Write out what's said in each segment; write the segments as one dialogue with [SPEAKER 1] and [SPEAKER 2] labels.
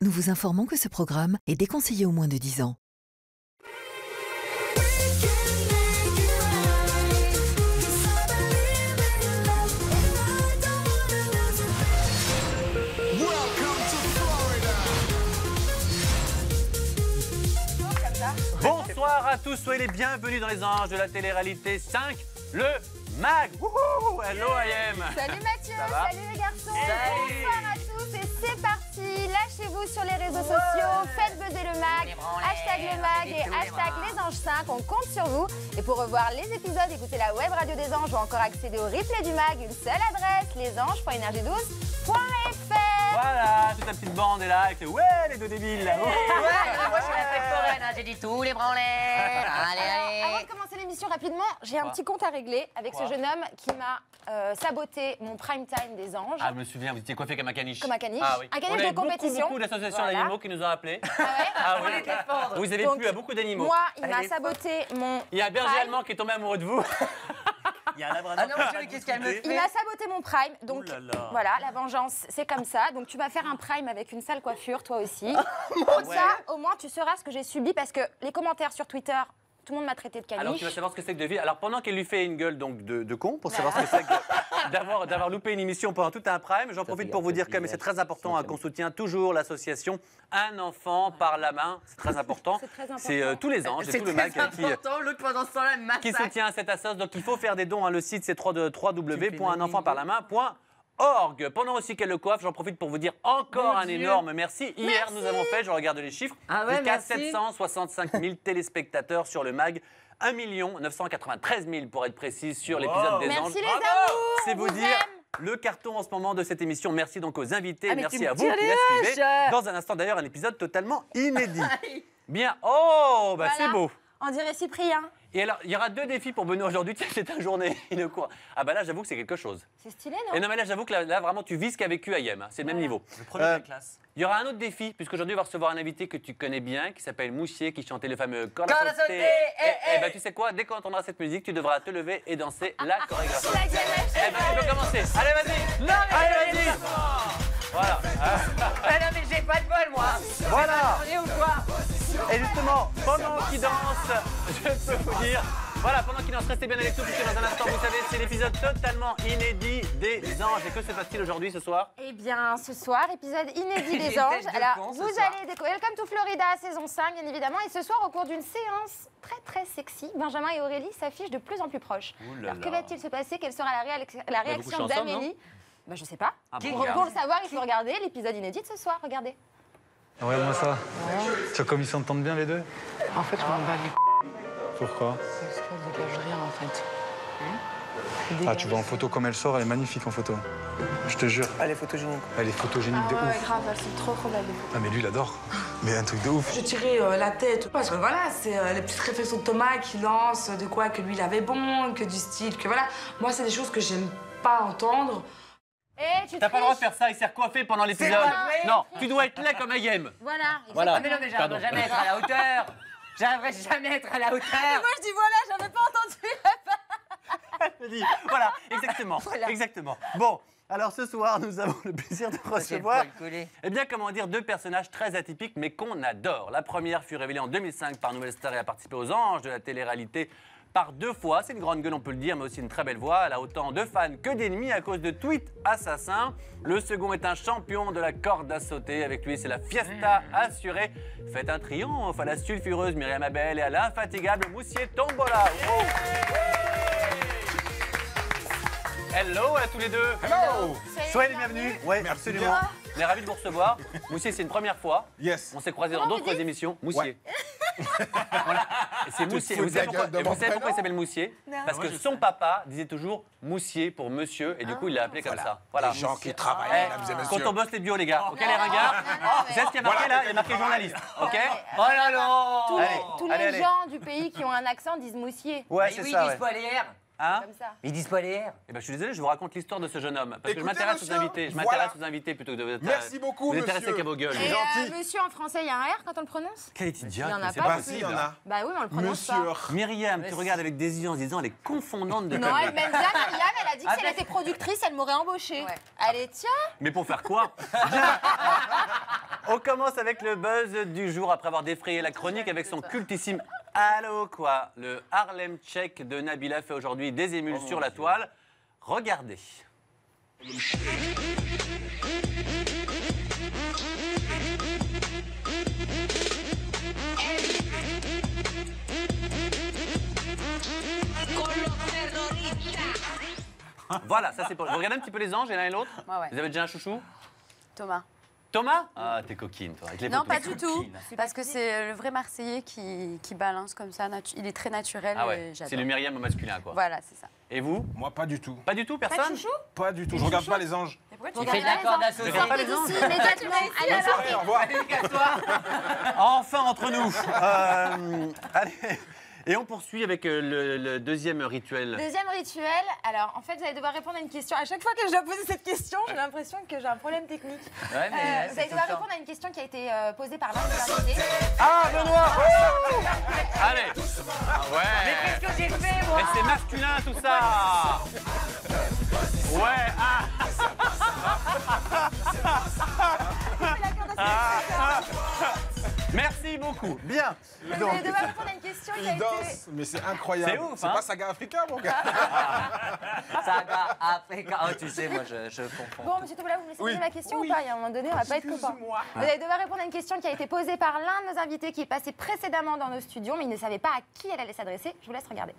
[SPEAKER 1] nous vous informons que ce programme est déconseillé aux moins de 10 ans.
[SPEAKER 2] Bonsoir à tous, soyez les bienvenus dans les anges de la télé-réalité 5, le MAG. Wouhou, hello IM.
[SPEAKER 3] Salut Mathieu, salut les garçons.
[SPEAKER 2] Salut.
[SPEAKER 3] Bonsoir à tous et c'est parti. Lâchez-vous sur les réseaux sociaux, faites buzzer le MAG, hashtag le MAG et hashtag les anges 5, on compte sur vous. Et pour revoir les épisodes, écoutez la web radio des anges ou encore accéder au replay du MAG, une seule adresse, lesanges.energie12.fr.
[SPEAKER 2] Voilà, toute la petite bande est là avec les les deux débiles là.
[SPEAKER 4] Ouais, moi je suis la fête foraine, hein, j'ai dit tous les branlets. Allez.
[SPEAKER 3] Avant de commencer l'émission rapidement, j'ai un petit compte à régler avec ce jeune homme qui m'a saboté mon prime time des anges.
[SPEAKER 2] Ah, je me souviens, vous étiez coiffé comme un caniche.
[SPEAKER 3] Comme un caniche.
[SPEAKER 2] Ah, oui.
[SPEAKER 3] Un caniche de compétition.
[SPEAKER 2] Beaucoup d'associations d'animaux qui nous ont appelés.
[SPEAKER 3] Ah ouais.
[SPEAKER 2] Ah oui. Vous avez
[SPEAKER 3] Donc,
[SPEAKER 2] plu à beaucoup d'animaux.
[SPEAKER 3] Moi, il m'a saboté mon.
[SPEAKER 2] Il y a un berger allemand qui est tombé amoureux de vous.
[SPEAKER 5] Il y a un labrador.
[SPEAKER 4] Ah non, monsieur, qu'est-ce qu'elle me fait?
[SPEAKER 3] Il m'a saboté mon prime, donc
[SPEAKER 5] Ouh là là.
[SPEAKER 3] voilà, la vengeance, c'est comme ça. Donc tu vas faire un prime avec une sale coiffure, toi aussi. Comme
[SPEAKER 5] Ouais.
[SPEAKER 3] ça, au moins, tu sauras ce que j'ai subi parce que les commentaires sur Twitter, tout le monde m'a traité de caniche.
[SPEAKER 2] Alors tu vas savoir ce que c'est que de vivre. Alors pendant qu'elle lui fait une gueule donc de con, pour savoir ce que c'est que d'avoir loupé une émission pendant tout un prime, j'en profite pour vous dire que mais c'est très important qu'on soutient toujours l'association Un enfant par la main. C'est très important.
[SPEAKER 3] C'est très important.
[SPEAKER 2] C'est tous les anges,
[SPEAKER 4] C'est
[SPEAKER 2] et tout le
[SPEAKER 4] très
[SPEAKER 2] MAG
[SPEAKER 4] important, l'autre pendant ce temps-là
[SPEAKER 2] qui
[SPEAKER 4] massacre.
[SPEAKER 2] soutient cette association. Donc il faut faire des dons. Hein. Le site c'est www.unenfantparlamain.org. Pendant aussi qu'elle le coiffe, j'en profite pour vous dire encore
[SPEAKER 4] Mon
[SPEAKER 2] un
[SPEAKER 4] Dieu.
[SPEAKER 2] énorme merci. Hier, nous avons fait, je regarde les chiffres,
[SPEAKER 4] Ah ouais,
[SPEAKER 2] jusqu'à
[SPEAKER 4] merci.
[SPEAKER 2] 765 000 téléspectateurs sur le MAG. 1 993 000 pour être précis sur l'épisode des
[SPEAKER 3] Merci
[SPEAKER 2] anges.
[SPEAKER 3] les
[SPEAKER 2] Bravo.
[SPEAKER 3] amours,
[SPEAKER 2] C'est
[SPEAKER 3] on
[SPEAKER 2] vous
[SPEAKER 3] vous
[SPEAKER 2] dire
[SPEAKER 3] aime.
[SPEAKER 2] le carton en ce moment de cette émission. Merci donc aux invités,
[SPEAKER 4] Ah, mais
[SPEAKER 2] merci
[SPEAKER 4] tu me
[SPEAKER 2] à vous
[SPEAKER 4] tires
[SPEAKER 2] qui
[SPEAKER 4] les
[SPEAKER 2] la suivez.
[SPEAKER 4] haches.
[SPEAKER 2] Dans un instant d'ailleurs, un épisode totalement inédit. Bien, oh, bah
[SPEAKER 3] Voilà.
[SPEAKER 2] c'est beau.
[SPEAKER 3] On dirait Cyprien.
[SPEAKER 2] Et alors, il y aura 2 défis pour Benoît aujourd'hui. Tiens, c'est ta journée, il est court. Ah bah là, j'avoue que c'est quelque chose.
[SPEAKER 3] C'est stylé, non?
[SPEAKER 2] Et non, mais là, j'avoue que là, vraiment, tu vis ce qu'a vécu Ayem. Hein. C'est le même niveau.
[SPEAKER 5] Le premier de la classe.
[SPEAKER 2] Il y aura un autre défi, puisqu'aujourd'hui, on va recevoir un invité que tu connais bien, qui s'appelle Moussier, qui chantait le fameux Corde à sauter. Et bah, tu sais quoi, dès qu'on entendra cette musique, tu devras te lever et danser la chorégraphie.
[SPEAKER 3] La galette.
[SPEAKER 2] Eh ben, tu peux commencer. Allez, vas-y.
[SPEAKER 4] Non, mais
[SPEAKER 2] Allez, vas-y. Voilà.
[SPEAKER 4] Ah non, mais j'ai pas de bol, moi.
[SPEAKER 2] Voilà.
[SPEAKER 4] Journée ou quoi?
[SPEAKER 2] Et justement, pendant qu'il danse, je peux vous dire, voilà, pendant qu'il danse, restez bien avec nous, puisque dans un instant, vous savez, c'est l'épisode totalement inédit des anges. Et que se passe-t-il aujourd'hui, ce soir?
[SPEAKER 3] Eh bien, ce soir, épisode inédit des
[SPEAKER 4] Des
[SPEAKER 3] anges.
[SPEAKER 4] têtes de
[SPEAKER 3] Alors,
[SPEAKER 4] con, ce
[SPEAKER 3] vous
[SPEAKER 4] soir.
[SPEAKER 3] allez découvrir Welcome to Florida, saison 5, bien évidemment. Et ce soir, au cours d'une séance très sexy, Benjamin et Aurélie s'affichent de plus en plus proches.
[SPEAKER 2] Ouh là
[SPEAKER 3] Alors, que
[SPEAKER 2] là.
[SPEAKER 3] va-t-il se passer? Quelle sera la
[SPEAKER 2] beaucoup
[SPEAKER 3] réaction
[SPEAKER 2] de chansons,
[SPEAKER 3] d'Amélie? Bah, je sais pas.
[SPEAKER 2] Ah bon,
[SPEAKER 3] pour,
[SPEAKER 2] regarde.
[SPEAKER 3] pour le savoir, il faut regarder l'épisode inédit de ce soir. Regardez.
[SPEAKER 6] Regarde-moi ça. Tu vois comme ils s'entendent bien les deux.
[SPEAKER 7] En fait, je m'en bats les
[SPEAKER 6] Pourquoi?
[SPEAKER 7] parce qu'elle dégage rien, en fait.
[SPEAKER 6] Ah, tu vois en photo comme elle sort, elle est magnifique en photo. Je te jure.
[SPEAKER 7] Elle est photogénique.
[SPEAKER 6] Elle est photogénique de
[SPEAKER 7] Ah ouais,
[SPEAKER 6] ouf.
[SPEAKER 7] grave, elles sont trop belles.
[SPEAKER 6] Ah, mais lui, il adore. Mais un truc de ouf.
[SPEAKER 7] J'ai tiré la tête parce que voilà, c'est les petites réflexions de Thomas qui lance de quoi que lui il avait bon, que du style, que voilà. Moi, c'est des choses que j'aime pas entendre.
[SPEAKER 3] Et tu
[SPEAKER 2] T'as pas le droit de
[SPEAKER 3] triches.
[SPEAKER 2] faire ça, il s'est recoiffé pendant l'épisode.
[SPEAKER 4] pas vrai.
[SPEAKER 2] Non, tu dois être là comme Ayem.
[SPEAKER 3] Voilà.
[SPEAKER 2] Voilà.
[SPEAKER 4] Ah, mais non, mais
[SPEAKER 2] Pardon.
[SPEAKER 4] j'arriverai jamais à être à la hauteur. J'arriverai jamais à être à la hauteur.
[SPEAKER 3] Moi, je dis voilà, j'avais pas entendu.
[SPEAKER 2] Je dis, voilà, exactement.
[SPEAKER 3] Voilà.
[SPEAKER 2] Exactement. Bon, alors ce soir, nous avons le plaisir de recevoir,
[SPEAKER 4] poil collé.
[SPEAKER 2] eh bien, comment dire, 2 personnages très atypiques, mais qu'on adore. La première fut révélée en 2005 par Nouvelle Star et a participé aux Anges de la télé-réalité par 2 fois. C'est une grande gueule, on peut le dire, mais aussi une très belle voix. Elle a autant de fans que d'ennemis à cause de tweets assassins. Le second est un champion de la corde à sauter. Avec lui, c'est la fiesta assurée. Faites un triomphe à la sulfureuse Myriam Abel et à l'infatigable Moussier Tombola. Wouh. Hello à tous les deux.
[SPEAKER 3] Hello.
[SPEAKER 2] Soyez les bienvenus. Oui, absolument. On est ravis de vous recevoir. Moussier, c'est une première fois.
[SPEAKER 8] Yes.
[SPEAKER 2] On s'est croisés dans
[SPEAKER 3] Comment
[SPEAKER 2] d'autres
[SPEAKER 3] vous dites
[SPEAKER 2] émissions. Moussier. Voilà. Et c'est Moussier. Vous savez pourquoi il s'appelle Moussier? Parce que son papa disait toujours Moussier pour monsieur et du coup il l'a appelé comme ça. Voilà.
[SPEAKER 8] Les gens qui travaillent,
[SPEAKER 2] Eh,
[SPEAKER 8] mesdames et
[SPEAKER 2] quand
[SPEAKER 8] messieurs.
[SPEAKER 2] on bosse les bios, les gars, ok, les ringards. Vous savez ce qu'il y a marqué là? Il y a marqué journaliste, ok?
[SPEAKER 4] Oh là là.
[SPEAKER 3] Tous
[SPEAKER 2] Allez,
[SPEAKER 3] tous
[SPEAKER 2] allez,
[SPEAKER 3] les
[SPEAKER 2] allez.
[SPEAKER 3] gens du pays qui ont un accent disent moussier.
[SPEAKER 2] Ouais,
[SPEAKER 4] Mais
[SPEAKER 2] c'est
[SPEAKER 4] oui,
[SPEAKER 2] ça.
[SPEAKER 4] ils
[SPEAKER 2] Ouais.
[SPEAKER 4] disent pas l'air.
[SPEAKER 2] Hein?
[SPEAKER 3] Comme ça.
[SPEAKER 4] Ils disent pas les R.
[SPEAKER 2] Eh ben, je suis désolé, je vous raconte l'histoire de ce jeune homme. Parce que je
[SPEAKER 8] Écoutez,
[SPEAKER 2] m'intéresse aux
[SPEAKER 8] monsieur,
[SPEAKER 2] invités. Je
[SPEAKER 8] voilà.
[SPEAKER 2] m'intéresse aux invités plutôt que de vous
[SPEAKER 8] Merci beaucoup,
[SPEAKER 2] vous intéressez
[SPEAKER 8] monsieur.
[SPEAKER 2] qu'à vos gueules.
[SPEAKER 8] C'est
[SPEAKER 3] Et
[SPEAKER 8] gentil.
[SPEAKER 3] monsieur en français, il y a un R quand on le prononce?
[SPEAKER 2] Quel est idiot?
[SPEAKER 3] Il y en a
[SPEAKER 2] C'est
[SPEAKER 3] pas.
[SPEAKER 2] pas
[SPEAKER 8] Bah si, il y
[SPEAKER 2] possible.
[SPEAKER 8] en a.
[SPEAKER 3] Bah oui, mais on le prononce
[SPEAKER 8] Monsieur.
[SPEAKER 3] pas.
[SPEAKER 2] Myriam, tu regardes avec des yeux en se disant elle est confondante de
[SPEAKER 3] Non,
[SPEAKER 2] conneries.
[SPEAKER 3] elle m'aime bien, Myriam, elle a dit que si elle était productrice, elle m'aurait embauchée. Allez, tiens.
[SPEAKER 2] Mais pour faire quoi? On commence avec le buzz du jour après avoir défrayé la chronique avec son cultissime Allô quoi. Le Harlem Shake de Nabila fait aujourd'hui des émules sur la toile. Regardez. Voilà, ça c'est pour. Vous regardez un petit peu les anges, l'un et l'autre?
[SPEAKER 9] Ouais.
[SPEAKER 2] Vous avez déjà un chouchou?
[SPEAKER 9] Thomas.
[SPEAKER 2] Thomas? Ah, t'es coquine, toi. Avec les
[SPEAKER 9] Non,
[SPEAKER 2] photos.
[SPEAKER 9] pas du tout. Parce que c'est le vrai Marseillais qui balance comme ça. Il est très naturel.
[SPEAKER 2] Ah
[SPEAKER 9] et
[SPEAKER 2] ouais,
[SPEAKER 9] j'adore.
[SPEAKER 2] c'est le Myriam au masculin, quoi.
[SPEAKER 9] Voilà, c'est ça.
[SPEAKER 2] Et vous?
[SPEAKER 8] Moi, pas du tout.
[SPEAKER 2] Pas du tout, personne?
[SPEAKER 8] Pas du tout. Je regarde pas les anges.
[SPEAKER 4] Il fait de la corde à sauter.
[SPEAKER 2] Regarde pas les anges.
[SPEAKER 3] Ici, immédiatement. Allez,
[SPEAKER 8] Bonne
[SPEAKER 3] alors.
[SPEAKER 8] soirée, au revoir.
[SPEAKER 2] Enfin entre nous. Allez. Et on poursuit avec le deuxième rituel.
[SPEAKER 3] Deuxième rituel. Alors, en fait, vous allez devoir répondre à une question. À chaque fois que je dois poser cette question, j'ai l'impression que j'ai un problème technique.
[SPEAKER 4] Ouais, mais
[SPEAKER 3] Vous allez devoir répondre à une question qui a été posée par l'un des invités.
[SPEAKER 2] Ah, Benoît. Allez. Ouais.
[SPEAKER 4] Mais qu'est-ce que j'ai fait, moi?
[SPEAKER 2] Mais c'est masculin tout ça. Ouais. Merci beaucoup. Bien.
[SPEAKER 3] Vous allez devoir répondre à une question qui a
[SPEAKER 8] Il
[SPEAKER 3] été...
[SPEAKER 8] danse, mais c'est incroyable.
[SPEAKER 2] C'est ouf,
[SPEAKER 8] C'est
[SPEAKER 2] hein.
[SPEAKER 8] pas Saga Africa, mon gars.
[SPEAKER 4] Saga Africa. Oh, tu sais, moi, je confonds.
[SPEAKER 3] Bon, monsieur Tobola, vous me laissez
[SPEAKER 8] Oui.
[SPEAKER 3] poser la question ou pas? Il y a un moment donné, on va pas être copains. Vous allez devoir répondre à une question qui a été posée par l'un de nos invités qui est passé précédemment dans nos studios, mais il ne savait pas à qui elle allait s'adresser. Je vous laisse regarder.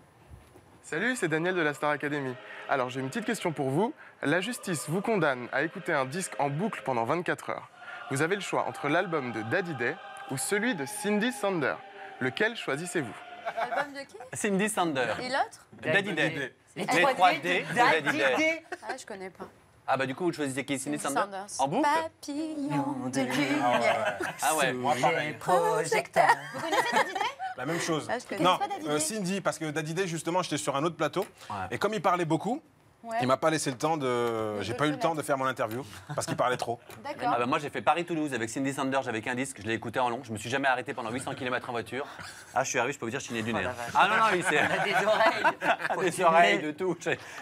[SPEAKER 10] Salut, c'est Daniel de la Star Academy. Alors j'ai une petite question pour vous. La justice vous condamne à écouter un disque en boucle pendant 24 heures. Vous avez le choix entre l'album de Daddy Day ou celui de Cindy Sander. Lequel choisissez-vous?
[SPEAKER 9] Album de qui?
[SPEAKER 2] Cindy Sander.
[SPEAKER 9] Et l'autre?
[SPEAKER 2] Daddy Day. Les
[SPEAKER 4] Les
[SPEAKER 2] 3D de Daddy Day.
[SPEAKER 9] Ah, je connais pas.
[SPEAKER 2] Ah bah du coup, vous choisissez qui? Cindy Sander?
[SPEAKER 9] Sanders.
[SPEAKER 2] En boucle?
[SPEAKER 9] Papillon de lumière.
[SPEAKER 2] Ah ouais.
[SPEAKER 8] Moi, pareil.
[SPEAKER 4] Projecteur.
[SPEAKER 3] Vous connaissez Daddy Day?
[SPEAKER 8] La même chose.
[SPEAKER 9] Ah, je connais
[SPEAKER 8] Non,
[SPEAKER 3] pas Daddy Day.
[SPEAKER 8] Cindy, parce que Daddy Day, justement, j'étais sur un autre plateau.
[SPEAKER 2] Ouais.
[SPEAKER 8] Et comme il parlait beaucoup,
[SPEAKER 3] Ouais.
[SPEAKER 8] il m'a pas laissé le temps de. J'ai
[SPEAKER 3] le
[SPEAKER 8] pas eu le temps
[SPEAKER 3] connaître.
[SPEAKER 8] de faire mon interview parce qu'il parlait trop.
[SPEAKER 3] D'accord.
[SPEAKER 2] Ah bah moi j'ai fait Paris-Toulouse avec Cindy Sander, j'avais qu'un disque, je l'ai écouté en long, je me suis jamais arrêté pendant 800 km en voiture. Ah je suis arrivé, je peux vous dire, je suis né du nerf. Ah non, non, il s'est...
[SPEAKER 4] On a des oreilles.
[SPEAKER 2] Des oreilles, de tout.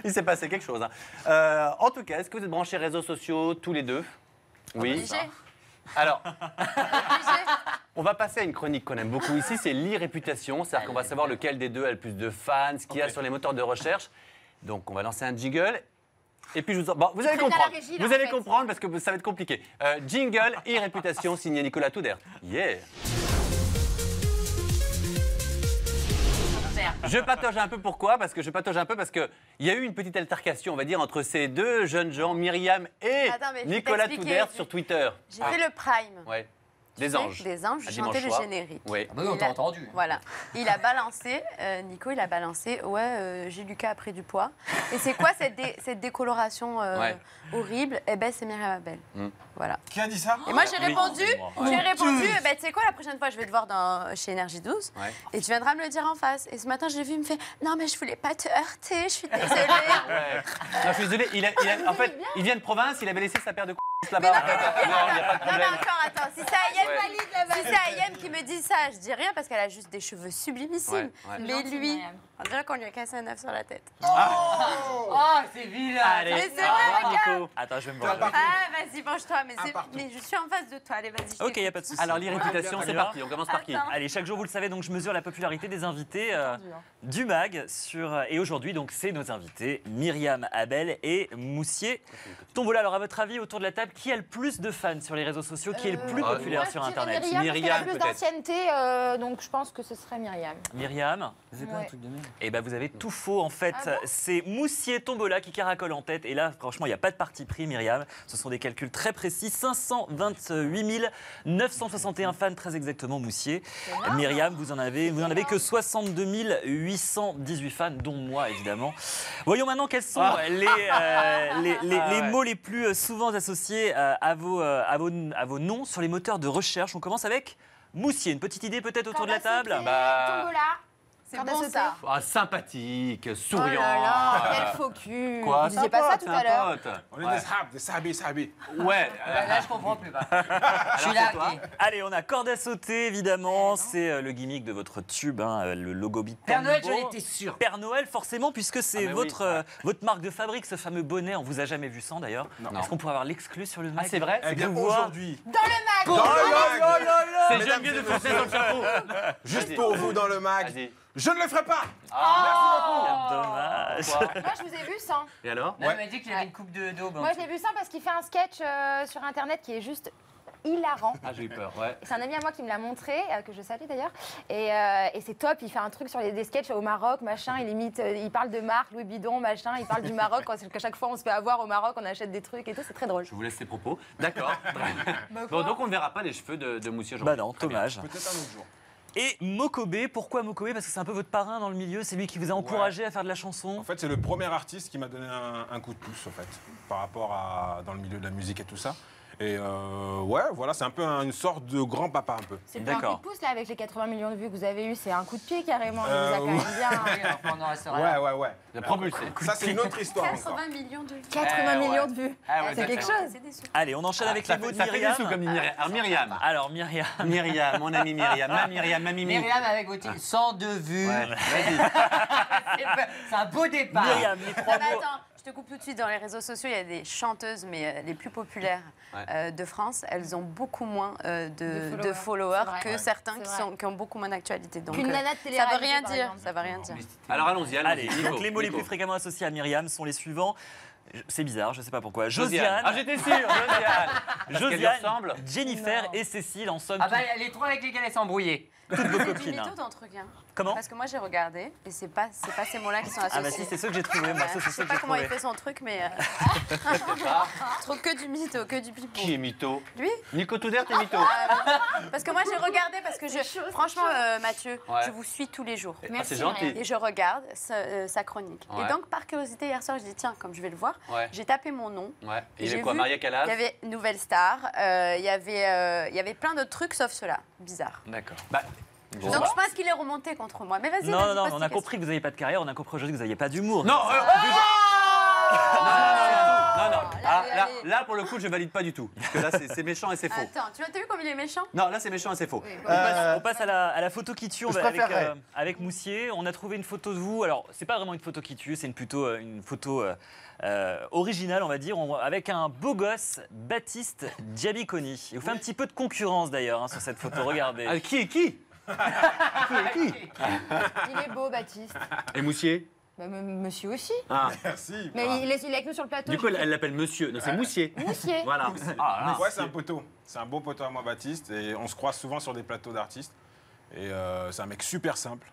[SPEAKER 2] Il s'est passé quelque chose. Hein. En tout cas, est-ce que vous êtes branchés réseaux sociaux tous les deux? Oui.
[SPEAKER 9] Obligé.
[SPEAKER 2] Alors, on va passer à une chronique qu'on aime beaucoup ici, c'est l'e-réputation. C'est-à-dire qu'on va savoir lequel des deux a le plus de fans, ce qu'il y a sur les moteurs de recherche. Donc on va lancer un jingle. Et puis je vous... Bon, vous allez
[SPEAKER 3] Très bien
[SPEAKER 2] comprendre.
[SPEAKER 3] la régie, là,
[SPEAKER 2] Vous
[SPEAKER 3] en
[SPEAKER 2] allez
[SPEAKER 3] fait.
[SPEAKER 2] comprendre parce que ça va être compliqué. Jingle, e-réputation, signé Nicolas Toudert. Yeah. Je patauge un peu, pourquoi? Parce que je patauge un peu parce qu'il y a eu une petite altercation, on va dire, entre ces deux jeunes gens, Myriam et
[SPEAKER 9] Attends, mais je vais
[SPEAKER 2] Nicolas
[SPEAKER 9] t'expliquer.
[SPEAKER 2] Toudert sur Twitter.
[SPEAKER 9] J'ai fait le Prime.
[SPEAKER 2] Ouais.
[SPEAKER 9] Tu
[SPEAKER 2] Des
[SPEAKER 9] sais,
[SPEAKER 2] anges.
[SPEAKER 9] Des anges,
[SPEAKER 2] Un
[SPEAKER 9] je chantais
[SPEAKER 2] dimanche
[SPEAKER 9] le
[SPEAKER 2] soir.
[SPEAKER 9] générique.
[SPEAKER 2] Oui.
[SPEAKER 4] Ah bah oui, on t'a entendu.
[SPEAKER 9] Voilà. Il a balancé, Nico, il a balancé, ouais, j'ai Lucas a pris du poids. Et c'est quoi cette décoloration
[SPEAKER 2] Ouais.
[SPEAKER 9] horrible? Eh ben, c'est Myriam Abel. Voilà.
[SPEAKER 8] Qui a dit ça?
[SPEAKER 9] Et moi, j'ai répondu,
[SPEAKER 2] Ouais.
[SPEAKER 9] eh ben, tu sais quoi, la prochaine fois, je vais te voir chez Énergie 12
[SPEAKER 2] Ouais.
[SPEAKER 9] et tu viendras me le dire en face. Et ce matin, je l'ai vu, il me fait, non, mais je voulais pas te heurter, je suis désolée.
[SPEAKER 2] Ouais. Non, je suis désolé, en fait, il vient de province, il avait laissé sa paire de coups là-bas. En fait. Non, il n'y a pas de
[SPEAKER 9] Non, mais
[SPEAKER 2] problème.
[SPEAKER 9] encore, attends, si c'est Ayem,
[SPEAKER 2] Ouais.
[SPEAKER 9] si c'est Ayem qui me dit ça, je dis rien parce qu'elle a juste des cheveux sublimissimes.
[SPEAKER 2] Ouais, ouais.
[SPEAKER 9] Mais
[SPEAKER 3] Gentil,
[SPEAKER 9] lui,
[SPEAKER 3] Myriam.
[SPEAKER 9] on dirait qu'on lui a cassé un œuf sur la tête.
[SPEAKER 4] Oh, c'est vilain.
[SPEAKER 2] Allez,
[SPEAKER 9] Mais c'est
[SPEAKER 2] au
[SPEAKER 9] vrai,
[SPEAKER 2] revoir, Nico.
[SPEAKER 5] Attends, je vais me voir.
[SPEAKER 9] Ah, vas-y, penche-toi, mais je suis en face de toi, allez, vas-y. je
[SPEAKER 5] Ok, y a pas de souci.
[SPEAKER 2] Alors, l'e-réputation, c'est parti, on commence par qui?
[SPEAKER 9] Attends.
[SPEAKER 5] Allez, chaque jour, vous le savez, donc je mesure la popularité des invités du MAG. Et aujourd'hui, donc, c'est nos invités, Myriam Abel et Moussier Tombola. Alors, à votre avis, autour de la table, qui a le plus de fans sur les réseaux sociaux? Qui est le plus populaire
[SPEAKER 3] Moi,
[SPEAKER 5] sur
[SPEAKER 3] je dirais
[SPEAKER 5] Internet?
[SPEAKER 3] Myriam, parce qu'elle a
[SPEAKER 2] Myriam,
[SPEAKER 3] plus
[SPEAKER 2] peut-être.
[SPEAKER 3] d'ancienneté, donc je pense que ce serait Myriam.
[SPEAKER 5] Myriam?
[SPEAKER 3] Ouais.
[SPEAKER 5] Eh ben, vous avez tout faux, en fait.
[SPEAKER 3] Ah bon
[SPEAKER 5] C'est Moussier Tombola qui caracole en tête. Et là, franchement, il n'y a pas de parti pris, Myriam. Ce sont des calculs très précis. 528 961 fans, très exactement, Moussier. Myriam, vous n'en avez que 62 818 fans, dont moi, évidemment. Voyons maintenant quels sont les mots les plus souvent associés à vos noms sur les moteurs de recherche. On commence avec Moussier. Une petite idée peut-être autour de la table?
[SPEAKER 3] Tombola.
[SPEAKER 9] C'est
[SPEAKER 3] Corde à
[SPEAKER 9] bon
[SPEAKER 3] sauter.
[SPEAKER 9] ça.
[SPEAKER 2] Ah, sympathique,
[SPEAKER 3] Oh
[SPEAKER 2] souriant.
[SPEAKER 3] là là, quel faux cul.
[SPEAKER 2] Quoi,
[SPEAKER 3] Vous disiez pas ça tout à l'heure.
[SPEAKER 8] On est des sahabis.
[SPEAKER 2] Ouais.
[SPEAKER 4] Là, je comprends plus. Je
[SPEAKER 2] Alors,
[SPEAKER 4] suis là.
[SPEAKER 2] c'est toi
[SPEAKER 5] Allez, on a corde à sauter, évidemment. C'est le gimmick de votre tube, hein, le logo Bit
[SPEAKER 4] Père Noël,
[SPEAKER 5] Tambo.
[SPEAKER 4] j'en étais sûr.
[SPEAKER 5] Père Noël, forcément, puisque c'est
[SPEAKER 2] Ah, mais oui.
[SPEAKER 5] votre marque de fabrique, ce fameux bonnet. On vous a jamais vu sans, d'ailleurs.
[SPEAKER 8] Non.
[SPEAKER 5] Est-ce qu'on pourrait avoir l'exclu sur le
[SPEAKER 2] Ah,
[SPEAKER 5] mag?
[SPEAKER 2] c'est vrai
[SPEAKER 8] Eh bien,
[SPEAKER 5] vous voir.
[SPEAKER 8] aujourd'hui,
[SPEAKER 3] Dans le mag.
[SPEAKER 8] dans le mag,
[SPEAKER 2] C'est
[SPEAKER 8] Mesdames
[SPEAKER 2] Geneviève
[SPEAKER 8] et
[SPEAKER 2] de Fontaine dans le chapeau.
[SPEAKER 8] juste
[SPEAKER 2] Vas-y.
[SPEAKER 8] pour vous dans le mag,
[SPEAKER 2] Vas-y.
[SPEAKER 8] je ne le ferai pas.
[SPEAKER 5] Dommage.
[SPEAKER 2] Pourquoi
[SPEAKER 3] Moi, je vous ai vu sans.
[SPEAKER 2] Et alors
[SPEAKER 4] Non, il m'a dit qu'il avait une coupe d'aube.
[SPEAKER 3] Moi, je l'ai vu sans parce qu'il fait un sketch sur Internet qui est juste hilarant.
[SPEAKER 2] Ah, j'ai eu peur, ouais.
[SPEAKER 3] C'est un ami à moi qui me l'a montré, que je salue d'ailleurs. Et c'est top, il fait un truc sur des sketchs au Maroc, machin. Il imite, il parle de marque, Louis Bidon, machin. Il parle du Maroc, qu'à chaque fois on se fait avoir au Maroc, on achète des trucs et tout. C'est très drôle.
[SPEAKER 2] Je vous laisse ces propos. D'accord. Bon, donc on ne verra pas les cheveux de Moussier aujourd'hui.
[SPEAKER 5] Bah non,
[SPEAKER 2] Très bien.
[SPEAKER 5] dommage.
[SPEAKER 8] Peut-être un autre jour.
[SPEAKER 5] Et Mokobé, pourquoi Mokobé? Parce que c'est un peu votre parrain dans le milieu, c'est lui qui vous a encouragé à faire de la chanson.
[SPEAKER 8] En fait, c'est le premier artiste qui m'a donné un coup de pouce, en fait, par rapport à dans le milieu de la musique et tout ça. Et ouais, voilà, c'est un peu une sorte de grand-papa, un peu.
[SPEAKER 3] C'est pas un coup
[SPEAKER 5] D'accord.
[SPEAKER 3] de pouce là avec les 80 millions de vues que vous avez eu, c'est un coup de pied carrément. Il vous a quand même bien.
[SPEAKER 8] Ouais.
[SPEAKER 2] Il a propulsé.
[SPEAKER 8] Ça, c'est une autre histoire encore.
[SPEAKER 9] 80 millions de vues.
[SPEAKER 3] 80 millions de vues.
[SPEAKER 2] Ah ouais,
[SPEAKER 3] C'est quelque chose.
[SPEAKER 9] C'est des sous.
[SPEAKER 5] Allez, on enchaîne avec les mots de
[SPEAKER 2] Ça fait des
[SPEAKER 5] Myriam.
[SPEAKER 2] sous comme dit Myriam. Alors Myriam.
[SPEAKER 5] Alors Myriam.
[SPEAKER 2] Myriam, mon amie Myriam. Ma Myriam, ma Mimi.
[SPEAKER 4] Myriam avec vos titres 102 vues.
[SPEAKER 2] Ouais, vas-y.
[SPEAKER 4] C'est un beau départ.
[SPEAKER 5] Myriam, les trois
[SPEAKER 9] Ah bah
[SPEAKER 5] mots.
[SPEAKER 9] attends, je te coupe tout de suite. Dans les réseaux sociaux, il y a des chanteuses, mais les plus populaires de France, elles ont beaucoup moins de followers
[SPEAKER 3] C'est vrai.
[SPEAKER 9] que
[SPEAKER 3] Ouais.
[SPEAKER 9] certains
[SPEAKER 3] C'est vrai.
[SPEAKER 9] qui ont beaucoup moins d'actualité. Donc
[SPEAKER 3] Qu'une nana de
[SPEAKER 9] ça veut
[SPEAKER 3] télé-réalité,
[SPEAKER 9] rien
[SPEAKER 3] par
[SPEAKER 9] dire.
[SPEAKER 3] exemple.
[SPEAKER 9] Ça veut rien dire.
[SPEAKER 2] Alors allons-y,
[SPEAKER 5] Allez,
[SPEAKER 2] Nico,
[SPEAKER 5] donc les mots les
[SPEAKER 2] Nico.
[SPEAKER 5] plus fréquemment associés à Myriam sont les suivants. C'est bizarre, je sais pas pourquoi.
[SPEAKER 2] Josiane.
[SPEAKER 5] Josiane,
[SPEAKER 2] Ah, j'étais sûr, Josiane. Parce qu'elle lui ressemble.
[SPEAKER 5] Josiane, Jennifer et Cécile, en somme,
[SPEAKER 4] Ah bah les trois avec lesquels elle s'est embrouillée.
[SPEAKER 5] toutes vos
[SPEAKER 9] C'est du
[SPEAKER 5] copines.
[SPEAKER 9] mytho ton truc. Hein.
[SPEAKER 5] Comment?
[SPEAKER 9] Parce que moi j'ai regardé et c'est pas ces mots-là qui sont associés.
[SPEAKER 5] Ah bah si, c'est ceux que j'ai trouvés, moi, ça, c'est
[SPEAKER 9] Je
[SPEAKER 5] ceux
[SPEAKER 9] sais
[SPEAKER 5] que
[SPEAKER 9] pas
[SPEAKER 5] j'ai
[SPEAKER 9] comment il
[SPEAKER 5] trouvés.
[SPEAKER 9] fait son truc, mais je trouve que du mytho, que du pipeau.
[SPEAKER 2] Qui est mytho?
[SPEAKER 9] Lui
[SPEAKER 2] Nico Toudert est mytho.
[SPEAKER 9] Parce que moi j'ai regardé, parce que franchement Mathieu,
[SPEAKER 2] Ouais.
[SPEAKER 9] je vous suis tous les jours.
[SPEAKER 2] Ah, c'est gentil.
[SPEAKER 9] Et je regarde sa chronique.
[SPEAKER 2] Ouais.
[SPEAKER 9] Et donc, par curiosité, hier soir, je dis tiens, comme je vais le voir,
[SPEAKER 2] Ouais.
[SPEAKER 9] j'ai tapé mon nom.
[SPEAKER 2] Ouais.
[SPEAKER 9] Et
[SPEAKER 2] Il
[SPEAKER 9] j'ai
[SPEAKER 2] est quoi,
[SPEAKER 9] vu,
[SPEAKER 2] Maria
[SPEAKER 9] Il
[SPEAKER 2] Callas?
[SPEAKER 9] y avait Nouvelle Star, il y avait plein d'autres trucs sauf cela. Bizarre.
[SPEAKER 5] D'accord.
[SPEAKER 2] Bah,
[SPEAKER 5] Bon.
[SPEAKER 9] Donc, je pense qu'il est remonté contre moi. Mais vas-y,
[SPEAKER 5] Non,
[SPEAKER 9] vas-y,
[SPEAKER 5] non, non,
[SPEAKER 9] pose
[SPEAKER 5] on
[SPEAKER 9] tes
[SPEAKER 5] a compris que vous n'aviez pas de carrière, on a compris aujourd'hui que vous n'aviez pas d'humour.
[SPEAKER 2] non, non. Ah,
[SPEAKER 9] Allez, allez.
[SPEAKER 2] là, pour le coup, je valide pas du tout. Parce que là, c'est méchant et c'est faux.
[SPEAKER 9] Attends, tu as vu comme il est méchant?
[SPEAKER 2] Non, là, c'est méchant et c'est faux.
[SPEAKER 5] On passe à la photo qui tue. On
[SPEAKER 8] je
[SPEAKER 5] va avec,
[SPEAKER 8] préférerais.
[SPEAKER 5] avec Moussier. On a trouvé une photo de vous. Alors, c'est pas vraiment une photo qui tue, c'est plutôt une photo originale, on va dire, avec un beau gosse, Baptiste Giabiconi. Il vous fait un petit peu de concurrence d'ailleurs hein, sur cette photo. Regardez.
[SPEAKER 2] Ah, qui est qui?
[SPEAKER 3] Il est beau, Baptiste.
[SPEAKER 2] Et Moussier?
[SPEAKER 3] Bah, monsieur aussi.
[SPEAKER 2] Ah.
[SPEAKER 8] Merci.
[SPEAKER 3] Mais il est avec nous sur le plateau.
[SPEAKER 2] Du coup, elle l'appelle Monsieur. Non, c'est Moussier.
[SPEAKER 3] Moussier.
[SPEAKER 2] Voilà. Ah,
[SPEAKER 8] Ouais, c'est un poteau. C'est un beau poteau à moi, Baptiste. Et on se croise souvent sur des plateaux d'artistes. Et c'est un mec super simple.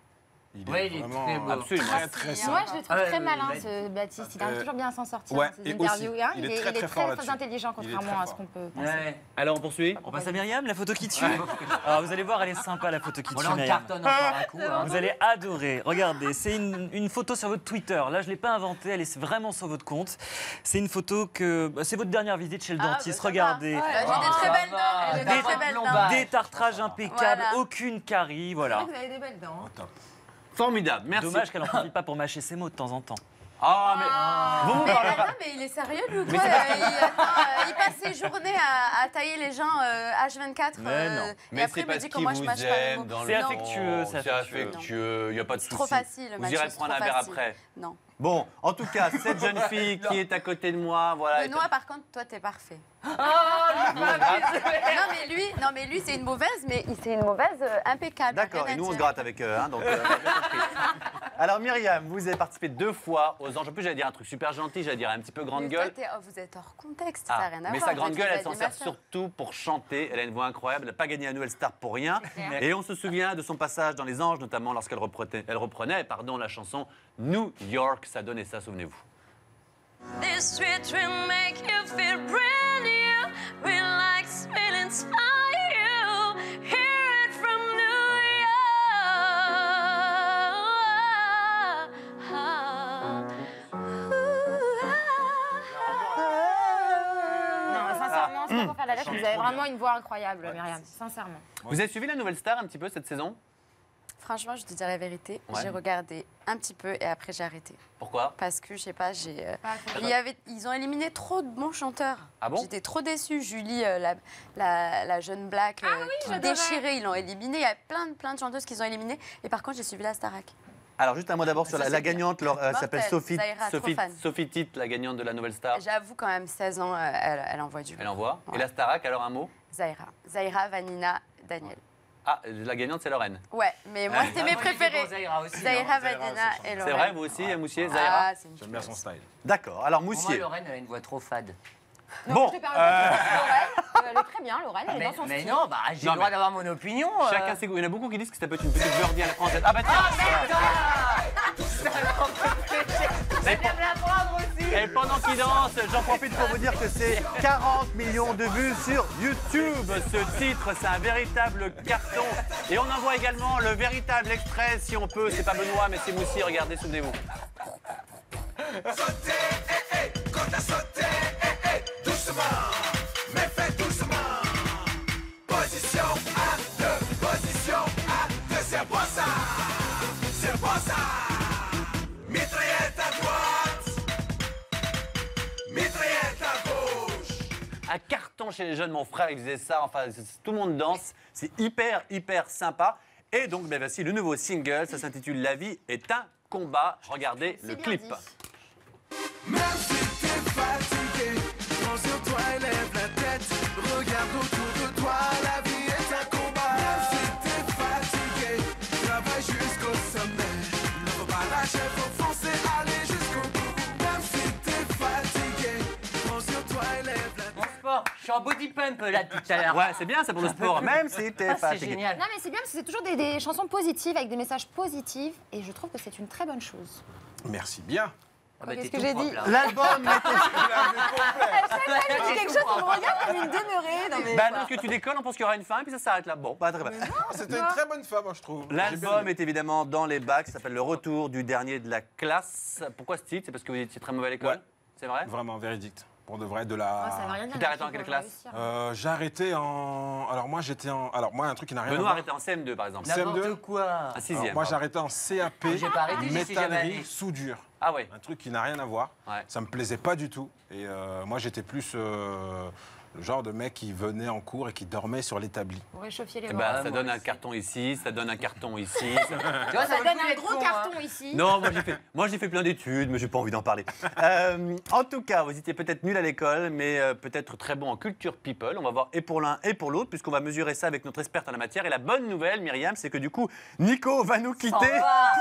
[SPEAKER 8] Il
[SPEAKER 4] Ouais,
[SPEAKER 8] est
[SPEAKER 4] il est
[SPEAKER 8] vraiment
[SPEAKER 4] très beau.
[SPEAKER 2] Absolument.
[SPEAKER 8] très, très simple.
[SPEAKER 3] Moi, je le trouve
[SPEAKER 4] Ah,
[SPEAKER 3] très malin,
[SPEAKER 4] il
[SPEAKER 3] ce Baptiste. Il arrive toujours bien à s'en sortir
[SPEAKER 8] Ouais,
[SPEAKER 3] dans ses
[SPEAKER 8] et
[SPEAKER 3] interviews.
[SPEAKER 8] aussi,
[SPEAKER 3] Hein.
[SPEAKER 8] il est très, très fort là-dessus.
[SPEAKER 3] intelligent,
[SPEAKER 8] Il est
[SPEAKER 3] contrairement
[SPEAKER 8] très
[SPEAKER 3] à ce
[SPEAKER 8] fort.
[SPEAKER 3] qu'on peut penser.
[SPEAKER 4] Ouais.
[SPEAKER 2] Alors, on poursuit?
[SPEAKER 5] On passe à Myriam, la photo qui tue. Alors, vous allez voir, elle est sympa la photo qui
[SPEAKER 4] Bon,
[SPEAKER 5] tue.
[SPEAKER 4] là, on
[SPEAKER 5] Myriam.
[SPEAKER 4] cartonne encore un coup. Hein.
[SPEAKER 5] Vous allez adorer. Regardez, c'est une photo sur votre Twitter. Là, je ne l'ai pas inventée, elle est vraiment sur votre compte. C'est une photo que. C'est votre dernière visite chez le dentiste.
[SPEAKER 9] ça va.
[SPEAKER 5] Regardez.
[SPEAKER 9] J'ai des très belles dents. J'ai des très belles dents.
[SPEAKER 5] Détartrage impeccable,
[SPEAKER 9] Voilà.
[SPEAKER 5] aucune carie, voilà.
[SPEAKER 3] Vous avez des belles dents.
[SPEAKER 2] Formidable, merci.
[SPEAKER 5] Dommage qu'elle n'en profite pas pour mâcher ses mots de temps en temps.
[SPEAKER 2] Ah, mais. Vous me
[SPEAKER 9] Mais,
[SPEAKER 2] parlez pas.
[SPEAKER 9] non, mais il est sérieux, lui, ou quoi il passe ses journées à tailler les gens H24.
[SPEAKER 5] Mais non.
[SPEAKER 9] Et
[SPEAKER 2] Mais
[SPEAKER 9] après,
[SPEAKER 2] c'est
[SPEAKER 9] il me
[SPEAKER 2] parce
[SPEAKER 9] dit que
[SPEAKER 2] qu'il
[SPEAKER 9] moi, je
[SPEAKER 2] vous
[SPEAKER 9] mâche pas les
[SPEAKER 2] aime
[SPEAKER 9] mots.
[SPEAKER 2] dans le
[SPEAKER 5] C'est
[SPEAKER 9] Non.
[SPEAKER 5] affectueux, c'est
[SPEAKER 2] C'est
[SPEAKER 5] affectueux.
[SPEAKER 2] affectueux, il n'y a pas de souci.
[SPEAKER 9] Trop facile,
[SPEAKER 2] Vous
[SPEAKER 9] Mathieu,
[SPEAKER 2] irez
[SPEAKER 9] c'est
[SPEAKER 2] prendre un
[SPEAKER 9] trop
[SPEAKER 2] verre
[SPEAKER 9] facile.
[SPEAKER 2] après.
[SPEAKER 9] Non.
[SPEAKER 2] Bon, en tout cas, cette jeune fille qui est à côté de moi, voilà.
[SPEAKER 9] Benoît, par contre, toi, t'es parfait.
[SPEAKER 2] Nous, on gratte.
[SPEAKER 9] Non, mais lui, c'est une mauvaise, mais c'est une mauvaise impeccable.
[SPEAKER 2] D'accord,
[SPEAKER 9] rien
[SPEAKER 2] et
[SPEAKER 9] à
[SPEAKER 2] nous, on se
[SPEAKER 9] dire.
[SPEAKER 2] gratte avec eux. Hein, donc, bien compris. Alors, Myriam, vous avez participé 2 fois aux Anges. En plus, j'allais dire un truc super gentil, j'allais dire un petit peu grande
[SPEAKER 9] Mais
[SPEAKER 2] gueule.
[SPEAKER 9] toi, vous êtes hors contexte, ça
[SPEAKER 2] Ah,
[SPEAKER 9] n'a rien à voir.
[SPEAKER 2] mais sa grande
[SPEAKER 9] Vous êtes
[SPEAKER 2] gueule,
[SPEAKER 9] une
[SPEAKER 2] elle s'en sert
[SPEAKER 9] animateur.
[SPEAKER 2] surtout pour chanter. Elle a une voix incroyable. Elle n'a pas gagné la Nouvelle Star pour rien. Et on se souvient de son passage dans Les Anges, notamment lorsqu'elle reprenait, la chanson New York. Ça donnait ça, souvenez-vous.
[SPEAKER 11] This street will make you feel brand new. Relax, feel inspire you. Hear it from New York.
[SPEAKER 3] Non, sincèrement, c'est pas pour faire la lèche. Vous avez vraiment une voix incroyable, Myriam. Sincèrement.
[SPEAKER 2] Vous avez suivi la Nouvelle Star un petit peu cette saison?
[SPEAKER 9] Franchement, je te dis la vérité,
[SPEAKER 2] Ouais.
[SPEAKER 9] j'ai regardé un petit peu et après j'ai arrêté.
[SPEAKER 2] Pourquoi?
[SPEAKER 9] Parce que, je sais pas,
[SPEAKER 3] accroché.
[SPEAKER 9] ils ont éliminé trop de bons chanteurs.
[SPEAKER 2] Ah bon?
[SPEAKER 9] J'étais trop déçue. Julie, la jeune black qui
[SPEAKER 3] j'adorais.
[SPEAKER 9] déchirait, ils l'ont éliminée. Il y a plein de chanteuses qu'ils ont éliminées. Et par contre, j'ai suivi la Starac.
[SPEAKER 2] Alors, juste un mot d'abord sur
[SPEAKER 9] Ça,
[SPEAKER 2] la
[SPEAKER 9] c'est
[SPEAKER 2] gagnante. Elle s'appelle
[SPEAKER 9] Mortel,
[SPEAKER 2] Sophie,
[SPEAKER 9] Zahira, trop fan.
[SPEAKER 2] Sophie Tite, la gagnante de la Nouvelle Star.
[SPEAKER 9] J'avoue, quand même, 16 ans, elle envoie du
[SPEAKER 2] Elle envoie.
[SPEAKER 9] Ouais.
[SPEAKER 2] Et la Starac, alors un mot?
[SPEAKER 9] Zahira, Vanina, Daniel.
[SPEAKER 2] Ah, la gagnante, c'est Lorraine.
[SPEAKER 9] Ouais, mais moi, c'était mes préférés.
[SPEAKER 4] Zahira aussi.
[SPEAKER 9] Zahira,
[SPEAKER 8] Zahira,
[SPEAKER 9] Vanina
[SPEAKER 8] c'est
[SPEAKER 9] et
[SPEAKER 2] C'est
[SPEAKER 9] Lorraine.
[SPEAKER 2] vrai, vous aussi, Moussier, Zahira?
[SPEAKER 9] Ah, c'est une
[SPEAKER 8] J'aime bien son style.
[SPEAKER 2] D'accord. Alors,
[SPEAKER 4] Pour moi,
[SPEAKER 2] Moussier.
[SPEAKER 4] Lorraine, elle a une voix trop fade.
[SPEAKER 2] Bon.
[SPEAKER 3] Je te permets pas de dire Lorraine. Elle est très bien, Lorraine, elle est dans son
[SPEAKER 4] Mais
[SPEAKER 3] style.
[SPEAKER 4] non, bah, j'ai
[SPEAKER 2] Non,
[SPEAKER 4] le droit
[SPEAKER 2] mais-
[SPEAKER 4] d'avoir mon opinion.
[SPEAKER 2] Chacun ses goûts. Il y en a beaucoup qui disent que ça peut être une petite birdie à la française. Ah bah tiens. Et pendant qu'il danse, j'en profite pour vous dire que c'est 40 millions de vues sur YouTube. Ce titre, c'est un véritable carton. Et on envoie également le véritable extrait, si on peut. C'est pas Benoît, mais c'est Moussi. Regardez, souvenez-vous. Un carton chez les jeunes, mon frère, il faisait ça. Enfin, tout le monde danse. C'est hyper sympa. Et donc, ben voici le nouveau single. Ça s'intitule La vie est un combat. Regardez le
[SPEAKER 3] bien
[SPEAKER 2] clip.
[SPEAKER 3] dit.
[SPEAKER 4] Mon sport, je suis en body pump là tout à l'heure.
[SPEAKER 2] Ouais, c'est bien ça pour le sport. Même si t'es
[SPEAKER 4] Ah, c'est
[SPEAKER 2] fatigué.
[SPEAKER 4] génial.
[SPEAKER 3] Non, mais c'est bien parce que c'est toujours des chansons positives avec des messages positifs et je trouve que c'est une très bonne chose.
[SPEAKER 8] Merci bien.
[SPEAKER 4] Ah bah,
[SPEAKER 3] Qu'est-ce
[SPEAKER 4] t'es
[SPEAKER 3] que
[SPEAKER 4] tout
[SPEAKER 3] j'ai
[SPEAKER 4] propre,
[SPEAKER 3] dit
[SPEAKER 4] là.
[SPEAKER 2] L'album
[SPEAKER 3] Je dis quelque chose, on me regarde comme une demeurée. Non, mais
[SPEAKER 2] Bah non, parce que tu décolles, on pense qu'il y aura une fin et puis ça s'arrête là. Bon, pas très bien.
[SPEAKER 8] C'était une très bonne femme, moi, je trouve. J'ai bien
[SPEAKER 2] L'album
[SPEAKER 8] aimé.
[SPEAKER 2] est évidemment dans les bacs. Ça s'appelle Le Retour du dernier de la classe. Pourquoi ce titre? C'est parce que vous étiez très mauvais à l'école?
[SPEAKER 8] Ouais.
[SPEAKER 2] C'est vrai?
[SPEAKER 8] Vraiment véridique. Pour de vrai, de
[SPEAKER 3] Ah, ça veut
[SPEAKER 8] la.
[SPEAKER 3] rien dire.
[SPEAKER 2] Tu t'es arrêté en quelle classe?
[SPEAKER 8] J'ai arrêté en. Alors moi j'étais en. Alors moi un truc qui n'a rien à
[SPEAKER 2] Benoît
[SPEAKER 8] voir.
[SPEAKER 2] arrêté en CM2 par exemple.
[SPEAKER 8] CM2.
[SPEAKER 4] N'importe quoi.
[SPEAKER 2] Un
[SPEAKER 8] Alors,
[SPEAKER 2] sixième.
[SPEAKER 8] moi
[SPEAKER 2] pardon.
[SPEAKER 8] j'ai arrêté en CAP,
[SPEAKER 4] J'ai pas arrêté, j'y suis jamais
[SPEAKER 8] métallerie,
[SPEAKER 4] allé.
[SPEAKER 8] soudure.
[SPEAKER 2] Ah ouais.
[SPEAKER 8] Un truc qui n'a rien à voir.
[SPEAKER 2] Ouais.
[SPEAKER 8] Ça me plaisait pas du tout. Et moi j'étais plus le genre de mec qui venait en cours et qui dormait sur l'établi.
[SPEAKER 3] Pour réchauffer les
[SPEAKER 2] Eh
[SPEAKER 3] bras.
[SPEAKER 2] ben, ça donne un carton ici, ça donne un carton ici.
[SPEAKER 4] Tu vois,
[SPEAKER 3] Ça
[SPEAKER 4] vaut le
[SPEAKER 3] donne
[SPEAKER 4] coup
[SPEAKER 3] un
[SPEAKER 4] d'être
[SPEAKER 3] gros
[SPEAKER 4] con,
[SPEAKER 3] carton
[SPEAKER 4] hein.
[SPEAKER 3] ici.
[SPEAKER 2] Non, moi j'ai fait plein d'études, mais j'ai pas envie d'en parler. En tout cas, vous étiez peut-être nul à l'école, mais peut-être très bon en culture people. On va voir et pour l'un et pour l'autre, puisqu'on va mesurer ça avec notre experte en la matière. Et la bonne nouvelle, Myriam, c'est que du coup, Nico va nous quitter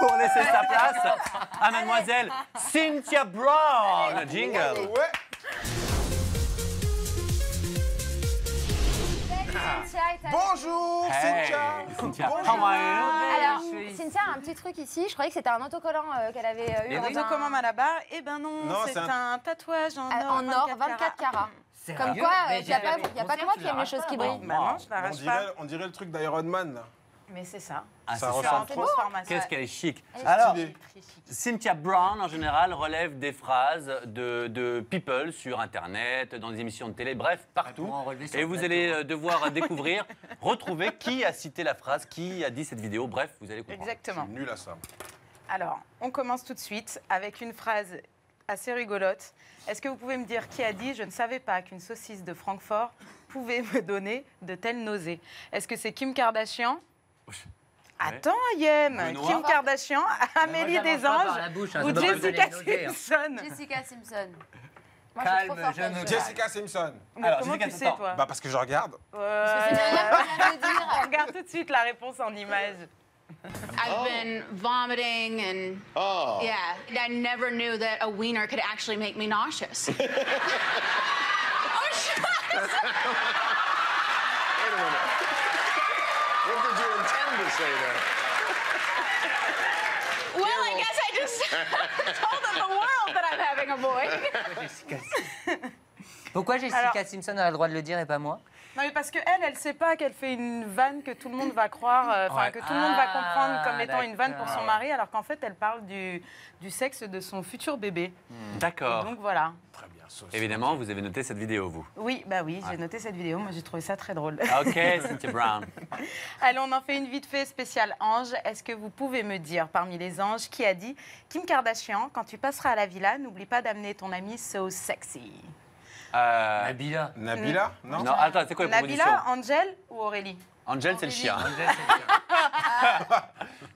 [SPEAKER 2] pour laisser sa place à mademoiselle Cynthia Brown. Jingle.
[SPEAKER 8] Ouais.
[SPEAKER 3] Cynthia est avec
[SPEAKER 8] Bonjour
[SPEAKER 2] Hey,
[SPEAKER 8] Cynthia.
[SPEAKER 2] Cynthia.
[SPEAKER 8] Bonjour.
[SPEAKER 2] How are you?
[SPEAKER 3] Alors,
[SPEAKER 4] Je suis
[SPEAKER 3] Cynthia a un petit truc ici. Je croyais que c'était un autocollant qu'elle avait eu.
[SPEAKER 4] Mais
[SPEAKER 3] dans
[SPEAKER 4] oui.
[SPEAKER 3] un-
[SPEAKER 12] Autocommande à la barre, eh ben non,
[SPEAKER 8] Non,
[SPEAKER 12] c'est
[SPEAKER 8] c'est
[SPEAKER 12] un tatouage en
[SPEAKER 3] En
[SPEAKER 12] or,
[SPEAKER 3] or, 24 carats.
[SPEAKER 4] C'est
[SPEAKER 3] Comme
[SPEAKER 4] sérieux
[SPEAKER 3] quoi,
[SPEAKER 4] Mais
[SPEAKER 3] il n'y a
[SPEAKER 4] j'ai
[SPEAKER 3] pas,
[SPEAKER 4] jamais
[SPEAKER 3] y a pas que
[SPEAKER 4] pensé,
[SPEAKER 3] moi
[SPEAKER 4] tu
[SPEAKER 3] qui aime les
[SPEAKER 4] l'arraches
[SPEAKER 3] choses qui
[SPEAKER 4] pas,
[SPEAKER 3] brillent.
[SPEAKER 12] Bah non, je l'arrache pas.
[SPEAKER 8] On dirait le truc d'Iron Man là.
[SPEAKER 12] Mais c'est ça.
[SPEAKER 2] Ah,
[SPEAKER 8] Ça
[SPEAKER 2] c'est
[SPEAKER 8] ressemble
[SPEAKER 2] ça.
[SPEAKER 12] En transformation.
[SPEAKER 2] Qu'est-ce qu'elle est chic.
[SPEAKER 3] Elle est
[SPEAKER 2] Alors,
[SPEAKER 8] stylée.
[SPEAKER 2] Cynthia Brown, en général, relève des phrases de people sur Internet, dans des émissions de télé, bref, partout.
[SPEAKER 4] pourra en relever sur
[SPEAKER 2] Et
[SPEAKER 4] le
[SPEAKER 2] vous
[SPEAKER 4] plateau.
[SPEAKER 2] allez devoir découvrir, retrouver qui a cité la phrase, qui a dit cette vidéo. Bref, vous allez comprendre.
[SPEAKER 12] Exactement.
[SPEAKER 8] Nul à ça.
[SPEAKER 12] Alors, on commence tout de suite avec une phrase assez rigolote. Est-ce que vous pouvez me dire qui a dit « Je ne savais pas qu'une saucisse de Francfort pouvait me donner de telles nausées » Est-ce que c'est Kim Kardashian? Attends, Ayem,
[SPEAKER 2] Benoît.
[SPEAKER 12] Kim Kardashian, Amélie
[SPEAKER 4] moi, j'avance pas par la
[SPEAKER 12] Desanges
[SPEAKER 4] bouche, hein,
[SPEAKER 12] ou
[SPEAKER 4] ça doit pas me
[SPEAKER 12] Jessica
[SPEAKER 4] donner une nausée, hein.
[SPEAKER 12] Simpson?
[SPEAKER 9] Jessica Simpson.
[SPEAKER 3] Moi, je suis trop
[SPEAKER 4] Calme,
[SPEAKER 3] forte
[SPEAKER 4] jeune
[SPEAKER 3] là-dessus.
[SPEAKER 8] Jessica Simpson.
[SPEAKER 12] Mais
[SPEAKER 2] Alors,
[SPEAKER 12] comment
[SPEAKER 2] Jessica,
[SPEAKER 12] tu sais,
[SPEAKER 2] attends.
[SPEAKER 12] toi?
[SPEAKER 8] Bah parce que je regarde.
[SPEAKER 3] Parce que c'est Myriam qui vient de le dire.
[SPEAKER 12] On regarde tout de suite la réponse en image.
[SPEAKER 13] I've been vomiting and yeah, I never knew that a wiener could actually make me nauseous. Oh, shit.
[SPEAKER 14] Wait a minute. What did you intend to say there?
[SPEAKER 13] Well, I guess I just told the world that I'm having a boy.
[SPEAKER 4] Pourquoi Jessica
[SPEAKER 12] Alors-
[SPEAKER 4] Simpson a le droit de le dire et pas moi?
[SPEAKER 12] Non, mais parce qu'elle, elle sait pas qu'elle fait une vanne que tout le monde va croire,
[SPEAKER 2] Ouais.
[SPEAKER 12] que tout le monde va
[SPEAKER 4] Ah,
[SPEAKER 12] comprendre comme étant une vanne pour son
[SPEAKER 4] d'accord.
[SPEAKER 12] mari, alors qu'en fait, elle parle du sexe de son futur bébé.
[SPEAKER 2] D'accord.
[SPEAKER 12] Donc voilà.
[SPEAKER 8] Très bien.
[SPEAKER 2] Évidemment, vous avez noté cette vidéo, vous.
[SPEAKER 12] Oui, bah oui, j'ai noté cette vidéo. Moi, j'ai trouvé ça très drôle.
[SPEAKER 2] Ok, Cynthia Brown.
[SPEAKER 12] Allez, on en fait une vite fait spéciale ange. Est-ce que vous pouvez me dire, parmi les anges, qui a dit Kim Kardashian, quand tu passeras à la villa, n'oublie pas d'amener ton ami so sexy.
[SPEAKER 5] Nabila.
[SPEAKER 8] Nabila? Non.
[SPEAKER 2] Non, attends, c'est quoi la proposition?
[SPEAKER 12] Nabila, Angel ou Aurélie?
[SPEAKER 2] Angel, c'est le chien.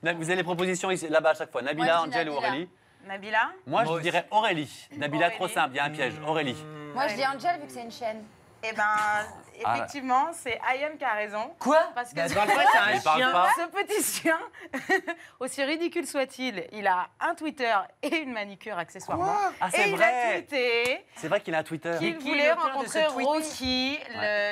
[SPEAKER 2] Vous avez les propositions ici, là-bas à chaque fois. Nabila, Angel ou Aurélie?
[SPEAKER 12] Nabila?
[SPEAKER 2] Moi, je dirais Aurélie. Nabila, trop simple, il y a un piège. Aurélie.
[SPEAKER 3] Moi, je dis Angel vu que c'est une chaîne.
[SPEAKER 12] Eh ben, effectivement, c'est Ayem qui a raison.
[SPEAKER 4] Quoi?
[SPEAKER 12] Parce que
[SPEAKER 4] Bah, dans le fait, c'est un
[SPEAKER 2] Il parle
[SPEAKER 4] chien.
[SPEAKER 2] pas.
[SPEAKER 12] ce petit chien, aussi ridicule soit-il, il a un Twitter et une manicure accessoirement.
[SPEAKER 2] Ah, c'est
[SPEAKER 12] et il
[SPEAKER 2] vrai.
[SPEAKER 12] a tweeté
[SPEAKER 2] C'est vrai qu'il a un Twitter.
[SPEAKER 12] qu'il
[SPEAKER 4] Qui est
[SPEAKER 12] voulait
[SPEAKER 4] l'auteur de ce
[SPEAKER 12] rencontrer
[SPEAKER 4] tweet?
[SPEAKER 12] Rocky,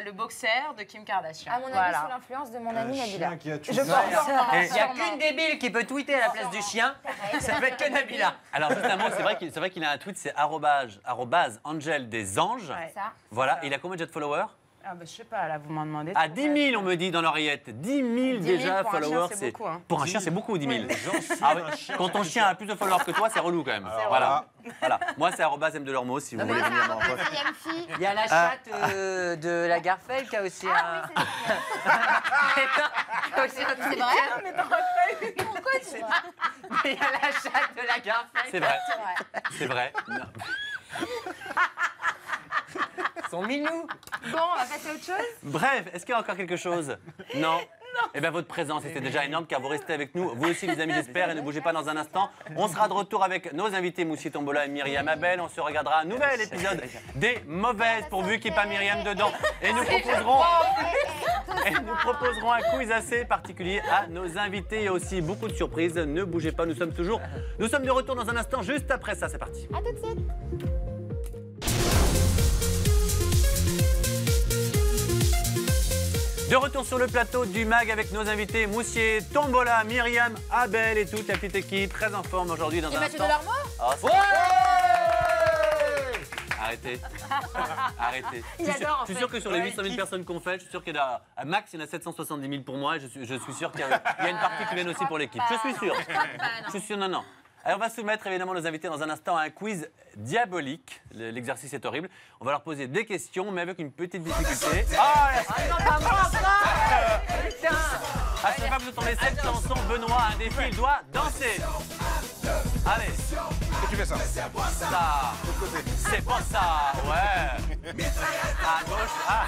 [SPEAKER 12] le boxeur de Kim Kardashian.
[SPEAKER 3] À mon avis,
[SPEAKER 12] Voilà.
[SPEAKER 3] sous l'influence de mon ami Nabila.
[SPEAKER 8] Chien qui a tué
[SPEAKER 12] Je
[SPEAKER 8] ça.
[SPEAKER 12] pense.
[SPEAKER 4] Il n'y a
[SPEAKER 3] Sûrement.
[SPEAKER 4] qu'une débile qui peut tweeter à la place du chien. Ça peut être que Nabila.
[SPEAKER 2] Alors, juste un mot, c'est vrai qu'il a un tweet, c'est arrobase Angel des anges.
[SPEAKER 12] Ouais.
[SPEAKER 3] Ça.
[SPEAKER 2] Voilà, il a combien déjà de followers?
[SPEAKER 12] Ah bah, je sais pas, là, vous m'en demandez.
[SPEAKER 2] À 10 000, on me dit dans l'oreillette. 10 000
[SPEAKER 12] 10 000
[SPEAKER 2] déjà
[SPEAKER 12] pour un chien,
[SPEAKER 2] followers.
[SPEAKER 12] c'est beaucoup, hein.
[SPEAKER 2] Pour un chien, c'est beaucoup, 10 000.
[SPEAKER 8] Les gens suivent
[SPEAKER 2] Ah ouais.
[SPEAKER 8] un chien.
[SPEAKER 2] Quand ton chien a plus de followers que toi, c'est relou quand même.
[SPEAKER 8] Alors
[SPEAKER 2] Voilà. Voilà. Moi, c'est arrobase M de Lormeau si vous voulez venir m'en rejoindre.
[SPEAKER 3] Deuxième fille.
[SPEAKER 4] Il y a la chatte de la Garfeld qui a aussi un.
[SPEAKER 3] C'est vrai? Pourquoi tu vois?
[SPEAKER 4] Il y a la chatte de la Garfeld.
[SPEAKER 2] C'est vrai.
[SPEAKER 3] C'est vrai.
[SPEAKER 2] C'est vrai. Non.
[SPEAKER 4] Ils sont minous.
[SPEAKER 3] Bon, on va passer à autre chose?
[SPEAKER 2] Bref, est-ce qu'il y a encore quelque chose? Non. Eh bien, votre présence était déjà énorme car vous restez avec nous. Vous aussi, les amis, j'espère. Et ne bougez pas dans un instant. On sera de retour avec nos invités Moussier Tombola et Myriam Abel. On se regardera un nouvel épisode des Mauvaises, pourvu qu'il n'y ait pas Myriam dedans. Et nous proposerons un quiz assez particulier à nos invités et aussi beaucoup de surprises. Ne bougez pas, nous sommes de retour dans un instant. Juste après ça, c'est parti.
[SPEAKER 3] À tout de suite.
[SPEAKER 2] De retour sur le plateau du MAG avec nos invités Moussier, Tombola, Myriam, Abel et toute la petite équipe. Très en forme aujourd'hui dans
[SPEAKER 3] Et
[SPEAKER 2] un
[SPEAKER 3] Mathieu
[SPEAKER 2] instant.
[SPEAKER 3] Delormeau?
[SPEAKER 2] Oh, c'est- Arrêtez. Arrêtez.
[SPEAKER 3] Il
[SPEAKER 2] Je suis sûr-
[SPEAKER 3] adore, en
[SPEAKER 2] Je suis
[SPEAKER 3] fait.
[SPEAKER 2] sûr que sur les
[SPEAKER 3] Ouais,
[SPEAKER 2] 800 000
[SPEAKER 3] il
[SPEAKER 2] personnes qu'on fait, je suis sûr qu'il y a à max, il y en a 770 000 pour moi. Je suis sûr qu'il y a une partie qui vient aussi pour l'équipe. Je suis sûr. Je suis sûr, non. Alors, on va soumettre évidemment nos invités dans un instant à un quiz diabolique. L'exercice est horrible. On va leur poser des questions, mais avec une petite difficulté. Ah, je ne sais pas vous entendez cette chanson. Benoît a un défi, il doit danser. Allez.
[SPEAKER 8] Et tu fais ça.
[SPEAKER 2] Ça. C'est pas ça. Ouais. À gauche. Ah.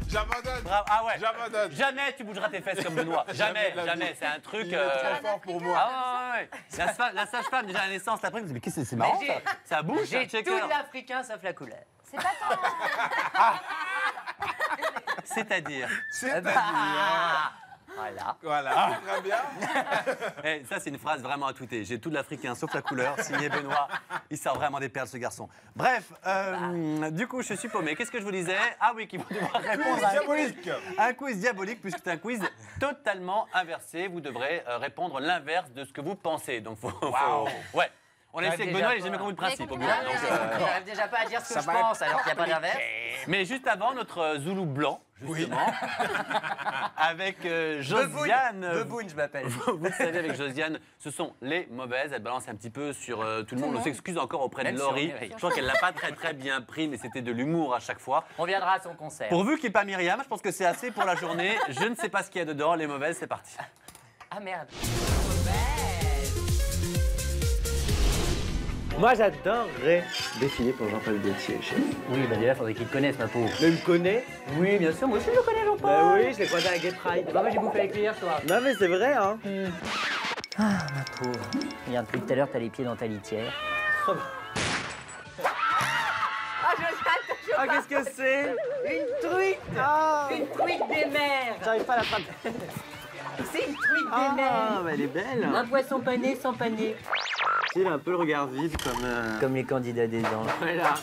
[SPEAKER 8] J'abandonne.
[SPEAKER 2] Bravo. Ah ouais.
[SPEAKER 8] J'abandonne.
[SPEAKER 2] Jamais tu bougeras tes fesses comme Benoît. Jamais, jamais. C'est un truc.
[SPEAKER 8] Il est trop fort pour moi.
[SPEAKER 2] Ah ouais. La sage-femme déjà à la naissance, après, vous dites mais qu'est-ce que c'est marrant ça? Ça bouge.
[SPEAKER 4] J'ai
[SPEAKER 2] un checker.
[SPEAKER 4] tout l'africain sauf la couleur.
[SPEAKER 3] C'est pas tant.
[SPEAKER 2] C'est-à-dire.
[SPEAKER 4] Voilà.
[SPEAKER 8] Voilà. Très bien.
[SPEAKER 2] Eh, ça, c'est une phrase vraiment à tweeter. J'ai tout de l'africain sauf la couleur. Signé Benoît. Il sort vraiment des perles, ce garçon. Bref, du coup, je suis paumé. Qu'est-ce que je vous disais? Ah oui, qu'ils vont devoir répondre à
[SPEAKER 8] Diabolique.
[SPEAKER 2] un quiz diabolique, puisque c'est un quiz totalement inversé. Vous devrez répondre l'inverse de ce que vous pensez. Donc, ouais. On essaie avec Benoît, il n'a jamais compris le principe. Au bureau.
[SPEAKER 4] Je n'arrive déjà pas à dire ce que je pense alors qu'il n'y a pas d'inverse.
[SPEAKER 2] Mais juste avant, notre Zoulou blanc, justement, avec Josiane.
[SPEAKER 4] Beboun, je m'appelle.
[SPEAKER 2] Vous le savez, avec Josiane, ce sont les mauvaises. Elle balance un petit peu sur tout le monde. On s'excuse encore auprès de
[SPEAKER 4] Même sur
[SPEAKER 2] Laurie.
[SPEAKER 4] Mireille.
[SPEAKER 2] Je crois qu'elle l'a pas très bien pris, mais c'était de l'humour à chaque fois.
[SPEAKER 4] On viendra à son concert.
[SPEAKER 2] Pourvu qu'il n'y ait pas Myriam, je pense que c'est assez pour la journée. Je ne sais pas ce qu'il y a dedans. Les mauvaises, c'est parti.
[SPEAKER 4] Ah merde.
[SPEAKER 15] Moi, j'adorerais défiler pour Jean-Paul Gaultier, chef.
[SPEAKER 4] Oui, bah déjà, faudrait qu'il te connaisse, ma pauvre.
[SPEAKER 15] Mais il me connaît?
[SPEAKER 4] Oui, bien sûr, moi aussi je le connais, Jean-Paul.
[SPEAKER 15] Bah oui, je l'ai croisé à Gay Pride.
[SPEAKER 4] Bah oui, j'ai bouffé avec lui hier soir.
[SPEAKER 15] Non, mais c'est vrai, hein.
[SPEAKER 4] Ah, ma pauvre. Regarde, depuis tout à l'heure, t'as les pieds dans ta litière.
[SPEAKER 15] Ah, qu'est-ce que c'est?
[SPEAKER 4] Une truite. Une truite des mers.
[SPEAKER 15] J'arrive pas à l'attraper.
[SPEAKER 4] C'est une truite des
[SPEAKER 15] Ah,
[SPEAKER 4] mers.
[SPEAKER 15] bah elle est belle.
[SPEAKER 4] Un poisson pané sans pané.
[SPEAKER 15] Il a un peu le regard vide
[SPEAKER 4] Comme les candidats des anges.
[SPEAKER 15] Voilà.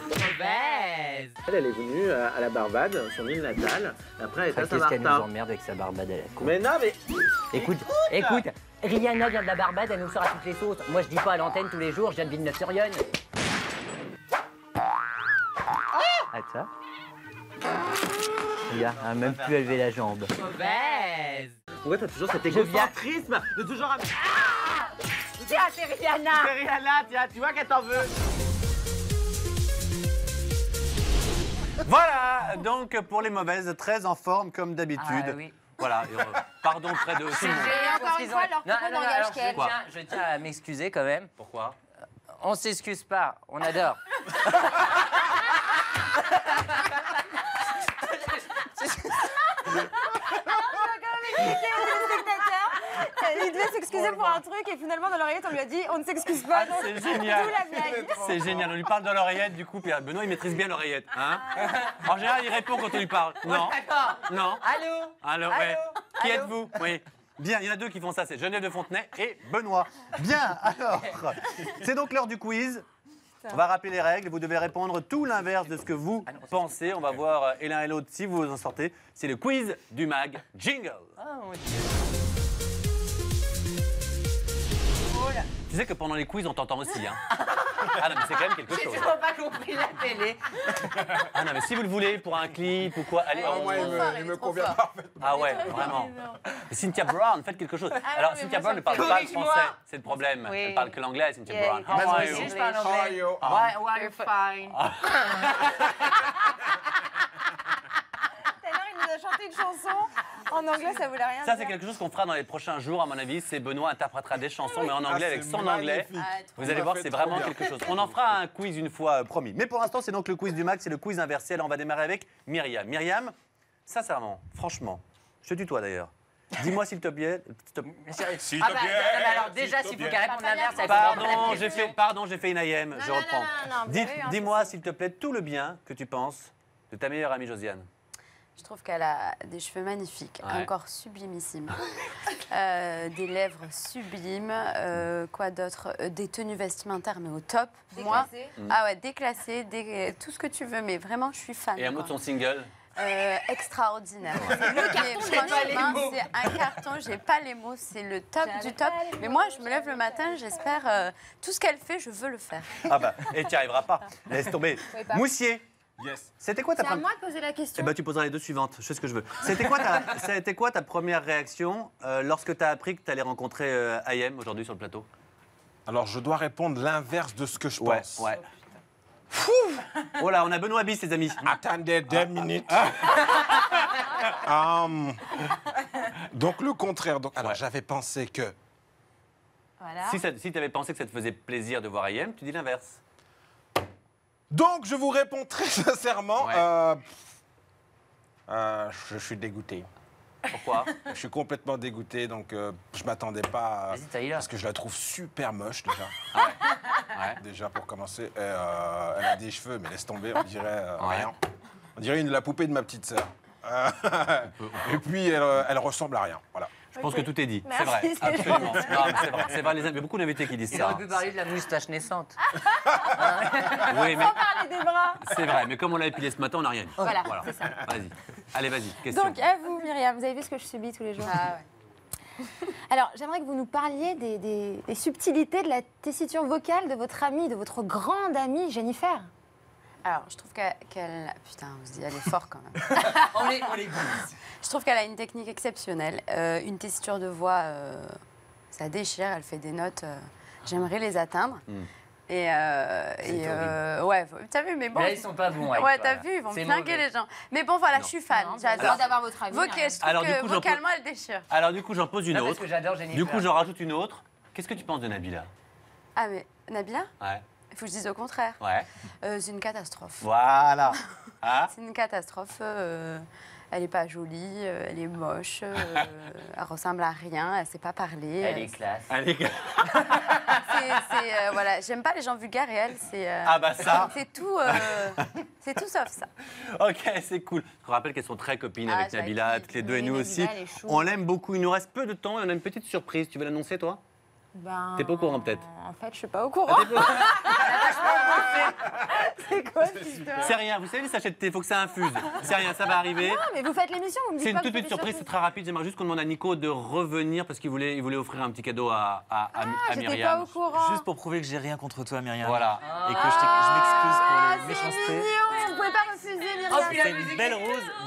[SPEAKER 4] Mauvaise.
[SPEAKER 15] Elle est venue à la Barbade, son île natale. Après, elle était à
[SPEAKER 4] Qu'est-ce qu'elle nous
[SPEAKER 15] Saint-Martin.
[SPEAKER 4] emmerde avec sa barbade à la con.
[SPEAKER 15] Mais non, mais...
[SPEAKER 4] Écoute, Rihanna vient de la Barbade, elle nous sort à toutes les sauces. Moi, je dis pas à l'antenne tous les jours, je viens de Villeneuve-sur-Yonne. Ah, ça. Regarde, elle a même plus élevé la jambe.
[SPEAKER 15] Mauvaise. Ouais, t'as toujours cet
[SPEAKER 4] Je viens-
[SPEAKER 15] égocentrisme de toujours...
[SPEAKER 4] Tiens, c'est Rihanna.
[SPEAKER 16] C'est Rihanna, tiens, tu vois qu'elle t'en veut.
[SPEAKER 2] Voilà, donc pour les mauvaises, très en forme comme d'habitude.
[SPEAKER 4] Ah, oui.
[SPEAKER 2] Voilà, et, pardon près de tout le monde.
[SPEAKER 3] Et encore une fois, leur propos n'engage qu'elle.
[SPEAKER 4] Je tiens à m'excuser quand même.
[SPEAKER 2] Pourquoi?
[SPEAKER 4] On s'excuse pas, on adore.
[SPEAKER 3] Il devait s'excuser pour un truc et finalement dans l'oreillette on lui a dit on ne s'excuse pas.
[SPEAKER 2] Ah, c'est génial.
[SPEAKER 3] D'où la blague.
[SPEAKER 2] C'est génial, on lui parle dans l'oreillette, du coup, puis Benoît il maîtrise bien l'oreillette. Hein, en général, il répond quand on lui parle. Non. Non.
[SPEAKER 4] Allô.
[SPEAKER 2] Allô, ouais. Qui êtes-vous? Oui. Bien, il y en a deux qui font ça, c'est Geneviève de Fontenay et Benoît. Bien, alors, c'est donc l'heure du quiz. On va rappeler les règles, vous devez répondre tout l'inverse de ce que vous pensez. On va voir et l'un et l'autre si vous en sortez. C'est le quiz du mag Jingle. Tu sais que pendant les quiz, on t'entend aussi, hein. Ah non, mais c'est quand même quelque
[SPEAKER 4] J'ai
[SPEAKER 2] chose.
[SPEAKER 4] toujours pas compris la télé.
[SPEAKER 2] Ah non, mais si vous le voulez, pour un clip ou quoi, allez.
[SPEAKER 8] Moi, il me convient parfaitement.
[SPEAKER 2] Ah ouais, vraiment. Et Cynthia Brown, faites quelque chose. Alors, Cynthia Brown ne parle pas le français, c'est le problème.
[SPEAKER 12] Oui.
[SPEAKER 2] Elle parle que l'anglais, Cynthia Brown.
[SPEAKER 4] Même
[SPEAKER 2] How
[SPEAKER 4] moi
[SPEAKER 2] are
[SPEAKER 4] aussi,
[SPEAKER 2] you?
[SPEAKER 4] je parle anglais.
[SPEAKER 12] Why you're fine.
[SPEAKER 3] Tout à l'heure il nous a chanté une chanson en anglais, ça voulait rien
[SPEAKER 2] Ça,
[SPEAKER 3] dire.
[SPEAKER 2] c'est quelque chose qu'on fera dans les prochains jours, à mon avis. C'est Benoît interprétera des chansons, mais en anglais, avec
[SPEAKER 8] c'est
[SPEAKER 2] son anglais.
[SPEAKER 8] magnifique.
[SPEAKER 2] Vous allez voir, c'est vraiment quelque chose. On en fera un quiz une fois, promis. Mais pour l'instant, c'est donc le quiz du mag, c'est le quiz inversé. Alors, on va démarrer avec Myriam. Myriam, sincèrement, franchement, je te tutoie d'ailleurs. Dis-moi s'il te plaît.
[SPEAKER 8] S'il
[SPEAKER 4] Ah
[SPEAKER 8] te
[SPEAKER 4] bah,
[SPEAKER 8] plaît.
[SPEAKER 4] alors déjà, s'il faut qu'elle réponde l'inverse, elle
[SPEAKER 2] Pardon, j'ai fait une IM, je reprends.
[SPEAKER 3] vous avez eu un
[SPEAKER 2] Dis-moi, s'il te plaît, tout le bien que tu penses de ta meilleure amie Josiane.
[SPEAKER 9] Je trouve qu'elle a des cheveux magnifiques,
[SPEAKER 2] Ouais.
[SPEAKER 9] un corps sublimissime, des lèvres sublimes, quoi d'autre, des tenues vestimentaires mais au top. Moi, ah ouais, déclassée, tout ce que tu veux, mais vraiment je suis fan.
[SPEAKER 2] Et un mot
[SPEAKER 9] quoi.
[SPEAKER 2] de son single.
[SPEAKER 9] Extraordinaire. Franchement, c'est un carton, j'ai pas les mots, c'est le top du top. Mais moi, je me lève le matin, j'espère, tout ce qu'elle fait, je veux le faire.
[SPEAKER 2] Ah bah, et tu n'y arriveras pas. Laisse tomber.
[SPEAKER 3] Oui, pas.
[SPEAKER 2] Moussier.
[SPEAKER 8] Yes.
[SPEAKER 2] C'était quoi ta
[SPEAKER 3] C'est à
[SPEAKER 2] première...
[SPEAKER 3] moi de poser la question.
[SPEAKER 2] Eh ben, tu poseras les deux suivantes, je fais ce que je veux. Ça a été quoi ta première réaction lorsque tu as appris que tu allais rencontrer IM aujourd'hui sur le plateau?
[SPEAKER 8] Alors, je dois répondre l'inverse de ce que je pense.
[SPEAKER 2] Ouais. Oh là, on a Benoît Bis, les amis.
[SPEAKER 8] Attendez 2 minutes. Donc, le contraire. Donc, alors, j'avais pensé que...
[SPEAKER 3] Voilà.
[SPEAKER 2] Si tu avais pensé que ça te faisait plaisir de voir IM, tu dis l'inverse.
[SPEAKER 8] Donc, je vous réponds très sincèrement.
[SPEAKER 2] Ouais.
[SPEAKER 8] Je suis dégoûté.
[SPEAKER 2] Pourquoi?
[SPEAKER 8] Je suis complètement dégoûté, donc je m'attendais pas.
[SPEAKER 4] Vas-y, Taïla.
[SPEAKER 8] Parce que je la trouve super moche déjà.
[SPEAKER 2] Ouais.
[SPEAKER 8] Déjà pour commencer. Et, elle a des cheveux, mais laisse tomber, on dirait rien. On dirait la poupée de ma petite sœur. Et puis elle ressemble à rien. Voilà.
[SPEAKER 2] Je pense que tout est dit.
[SPEAKER 3] Merci,
[SPEAKER 2] C'est vrai,
[SPEAKER 3] c'est
[SPEAKER 2] absolument. Non, mais c'est vrai. C'est vrai, il y a beaucoup d'invités qui disent
[SPEAKER 4] Il
[SPEAKER 2] ça.
[SPEAKER 4] aurait pu parler de la moustache naissante.
[SPEAKER 2] Oui, mais
[SPEAKER 3] Sans parler des bras.
[SPEAKER 2] c'est vrai. Mais comme on l'a épilé ce matin, on n'a rien dit.
[SPEAKER 3] Voilà, c'est ça.
[SPEAKER 2] Vas-y. Allez, vas-y. Question.
[SPEAKER 3] Donc à vous Myriam, vous avez vu ce que je subis tous les jours.
[SPEAKER 9] Ah ouais.
[SPEAKER 3] Alors j'aimerais que vous nous parliez des subtilités de la tessiture vocale de votre amie, de votre grande amie Jennifer.
[SPEAKER 9] Alors, je trouve qu'elle... Putain, on se dit, elle est forte quand même.
[SPEAKER 4] On les goûte.
[SPEAKER 9] Je trouve qu'elle a une technique exceptionnelle, une tessiture de voix, ça déchire, elle fait des notes, j'aimerais les atteindre. Et ouais, t'as vu, mais bon.
[SPEAKER 4] Mais là, ils sont pas bons. avec
[SPEAKER 9] Ouais,
[SPEAKER 4] toi,
[SPEAKER 9] t'as
[SPEAKER 4] là.
[SPEAKER 9] vu, ils vont
[SPEAKER 4] C'est
[SPEAKER 9] flinguer
[SPEAKER 4] mauvais.
[SPEAKER 9] les gens. Mais bon, voilà,
[SPEAKER 2] Non.
[SPEAKER 9] je suis fan,
[SPEAKER 3] Non,
[SPEAKER 9] j'adore.
[SPEAKER 3] d'avoir votre avis.
[SPEAKER 9] Je trouve
[SPEAKER 2] Alors, du
[SPEAKER 9] que
[SPEAKER 2] coup, j'en
[SPEAKER 9] vocalement, elle déchire.
[SPEAKER 2] Alors, du coup, j'en pose une
[SPEAKER 4] Non, parce
[SPEAKER 2] autre.
[SPEAKER 4] que j'adore Jennifer.
[SPEAKER 2] Du coup, j'en rajoute une autre. Qu'est-ce que tu penses de Nabila?
[SPEAKER 9] Ah, mais Nabila,
[SPEAKER 2] Ouais.
[SPEAKER 9] il faut que je dise au contraire.
[SPEAKER 2] Ouais.
[SPEAKER 9] C'est une catastrophe.
[SPEAKER 2] Voilà. Hein?
[SPEAKER 9] C'est une catastrophe. Elle n'est pas jolie, elle est moche, elle ressemble à rien, elle ne sait pas parler.
[SPEAKER 4] Elle est classe.
[SPEAKER 2] Allez,
[SPEAKER 9] Voilà, j'aime pas les gens vulgaires et elle, c'est.
[SPEAKER 2] Ah bah ça.
[SPEAKER 9] C'est tout sauf ça.
[SPEAKER 2] Ok, c'est cool. Je vous rappelle qu'elles sont très copines avec
[SPEAKER 9] Jackie.
[SPEAKER 2] Nabila, toutes les deux, et
[SPEAKER 3] Oui,
[SPEAKER 2] nous
[SPEAKER 3] Nabila,
[SPEAKER 2] aussi.
[SPEAKER 3] elle est chou.
[SPEAKER 2] On l'aime beaucoup. Il nous reste peu de temps et on a une petite surprise. Tu veux l'annoncer, toi?
[SPEAKER 3] Ben,
[SPEAKER 2] T'es pas au courant, peut-être?
[SPEAKER 3] En fait, je suis pas au courant. C'est quoi cette histoire?
[SPEAKER 2] C'est rien, vous savez les sachets de thé, il faut que ça infuse. C'est rien, ça va arriver.
[SPEAKER 3] Non, mais vous faites l'émission, vous me dites
[SPEAKER 2] C'est une
[SPEAKER 3] pas
[SPEAKER 2] toute
[SPEAKER 3] que vous
[SPEAKER 2] petite
[SPEAKER 3] faites des
[SPEAKER 2] surprise, c'est
[SPEAKER 3] surprises.
[SPEAKER 2] très rapide. J'aimerais juste qu'on demande à Nico de revenir parce qu'il voulait offrir un petit cadeau à
[SPEAKER 3] J'étais
[SPEAKER 2] Myriam.
[SPEAKER 3] pas au courant.
[SPEAKER 5] Juste pour prouver que j'ai rien contre toi, Myriam.
[SPEAKER 2] Voilà.
[SPEAKER 5] Et que je m'excuse pour les
[SPEAKER 3] C'est
[SPEAKER 5] méchancetés.
[SPEAKER 3] mignon, vous pouvez pas refuser, Myriam.
[SPEAKER 5] C'est une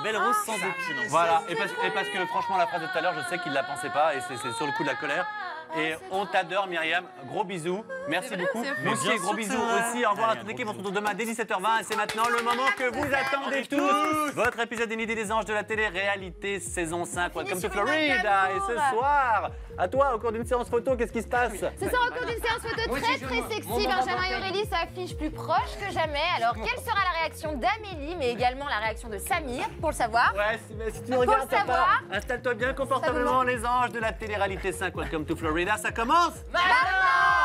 [SPEAKER 5] belle rose sans épines.
[SPEAKER 2] Voilà, et parce que franchement, la phrase de tout à l'heure, je sais qu'il ne la pensait pas et c'est sur le coup de la colère. Et on t'adore, Myriam. Gros bisous. Merci beaucoup. Vous aussi,
[SPEAKER 5] Bien
[SPEAKER 2] gros
[SPEAKER 5] sûr,
[SPEAKER 2] bisous
[SPEAKER 5] c'est vrai.
[SPEAKER 2] aussi. Au revoir à
[SPEAKER 5] Allez,
[SPEAKER 2] toute
[SPEAKER 5] un
[SPEAKER 2] l'équipe.
[SPEAKER 5] gros
[SPEAKER 2] On se retrouve demain dès 17h20. Et c'est maintenant le moment que vous attendez tous. Votre épisode inédit des Anges de la télé-réalité, saison 5. Welcome to Florida. Et ce soir, à toi, au cours d'une séance photo, qu'est-ce qui se passe?
[SPEAKER 3] Ce soir, au cours d'une séance photo très sexy, Benjamin et Aurélie s'affichent plus proches que jamais. Alors, quelle sera la réaction d'Amélie, mais également la réaction de Samir, pour le savoir?
[SPEAKER 2] Ouais, si tu
[SPEAKER 3] Pour
[SPEAKER 2] regardes,
[SPEAKER 3] le savoir.
[SPEAKER 2] papa, installe-toi bien confortablement, les Anges de la télé-réalité 5. Welcome to Florida. Ça commence
[SPEAKER 3] Maintenant!